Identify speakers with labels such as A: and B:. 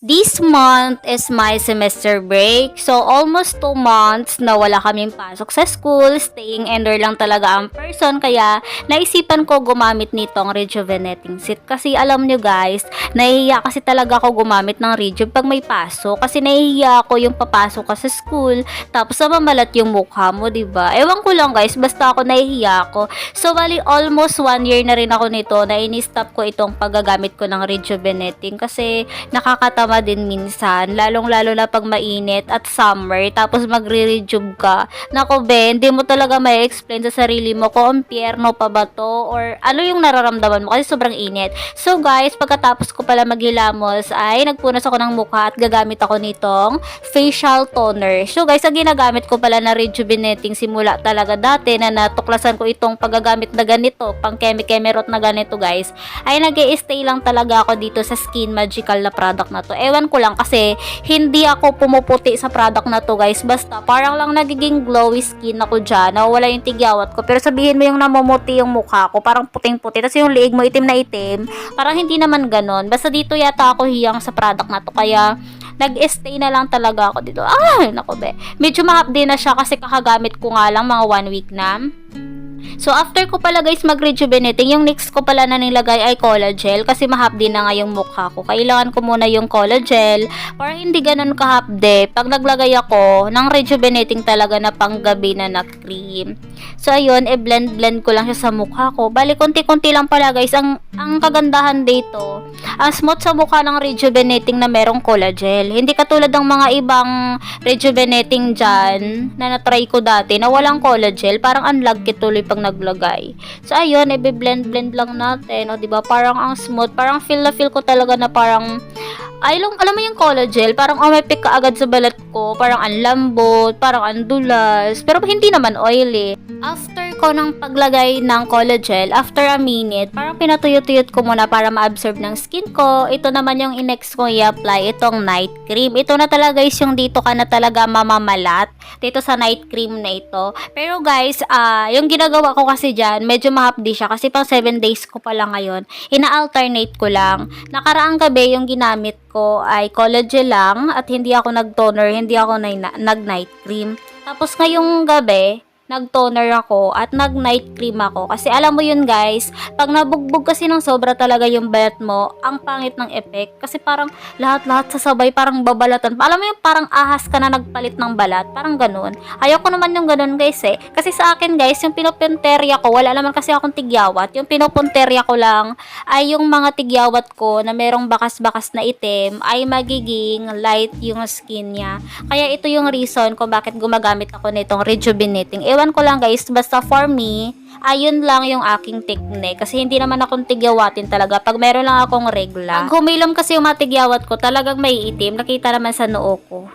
A: This month is my semester break. So, almost 2 months na wala kaming pasok sa school. Staying indoor lang talaga ang person. Kaya, naisipan ko gumamit nitong rejuvenating seat. Kasi, alam nyo guys, nahihiya kasi talaga ako gumamit ng rejuve pag may pasok. Kasi, nahihiya ako yung papasok ka sa school. Tapos, mamalat yung mukha mo, diba? Ewan ko lang guys, basta ako nahihiya ako. So, bali, almost 1 year na rin ako nito na ini-stop ko itong paggagamit ko ng rejuvenating. Kasi, nakakatama din minsan, lalong-lalo na pag mainit at summer, tapos magre-rejuve ka. Nako be, hindi mo talaga may explain sa sarili mo kung impyerno pa ba to or ano yung nararamdaman mo kasi sobrang init. So guys, pagkatapos ko pala maghilamos ay nagpunas ako ng mukha at gagamit ako nitong facial toner. So guys, ang ginagamit ko pala na rejuvenating simula talaga dati na natuklasan ko itong paggagamit na ganito, pang keme-kemerot na ganito guys, ay nag-i-stay lang talaga ako dito sa Skin Magical na product na to. Ewan ko lang kasi hindi ako pumuputi sa product na to guys. Basta parang lang nagiging glowy skin ako dyan. Nawala yung tigyawat ko. Pero sabihin mo yung namumuti yung mukha ko. Parang puting-puti. Tapos yung liig mo itim na itim. Parang hindi naman ganon. Basta dito yata ako hiyang sa product na to. Kaya nag-stay na lang talaga ako dito. Ay, naku be. Medyo ma-update na siya kasi kakagamit ko nga lang mga 1 week na. So, after ko pala guys mag-rejuvenating, yung next ko pala na nilagay ay collagen kasi mahapdi na nga yung mukha ko. Kailangan ko muna yung collagen para hindi ganun kahapde. Pag naglagay ako ng rejuvenating talaga na panggabi na cream. So, ayun, i-blend ko lang siya sa mukha ko. Bali, konti-konti lang pala guys. Ang kagandahan dito, ang smooth sa mukha ng rejuvenating na merong collagen. Hindi katulad ng mga ibang rejuvenating dyan na na-try ko dati na walang collagen. Parang unlagkit tuloy pag naglagay. So, ayun, i-blend lang natin. O, diba? Parang ang smooth. Parang feel ko talaga na parang alam mo yung collagen, parang umepek ka agad sa balat ko, parang ang lambot, parang ang dulas, pero hindi naman oily. After ko ng paglagay ng collagen, after a minute, parang pinatuyot-tuyot ko muna para ma-absorb ng skin ko. Ito naman yung inext ko i-apply, itong night cream. Ito na talaga guys, yung dito ka na talaga mamamalat, dito sa night cream na ito. Pero guys, yung ginagawa ko kasi dyan, medyo mahapdi siya kasi pang 7 days ko pala ngayon. Ina-alternate ko lang. Nakaraang gabi yung ginamit ko ay collagen lang at hindi ako nag-toner, hindi ako nag-night cream. Tapos ngayong gabi, nag-toner ako at nag-night cream ako. Kasi alam mo yun guys, pag nabugbog kasi ng sobra talaga yung balat mo, ang pangit ng effect. Kasi parang lahat-lahat sasabay, parang babalatan. Alam mo yung parang ahas ka na nagpalit ng balat, parang ganun. Ayoko naman yung ganun guys eh. Kasi sa akin guys, yung pinupunterya ko, wala naman kasi akong tigyawat. Yung pinupunterya ko lang ay yung mga tigyawat ko na merong bakas-bakas na itim ay magiging light yung skin niya. Kaya ito yung reason kung bakit gumagamit ako nitong rejuvenating. Ewan ko lang guys, basta for me, ayun lang yung aking technique. Kasi hindi naman akong tigyawatin talaga pag meron lang akong regla. Pag humilom kasi yung mga tigyawat ko, talagang may itim. Nakita naman sa noo ko.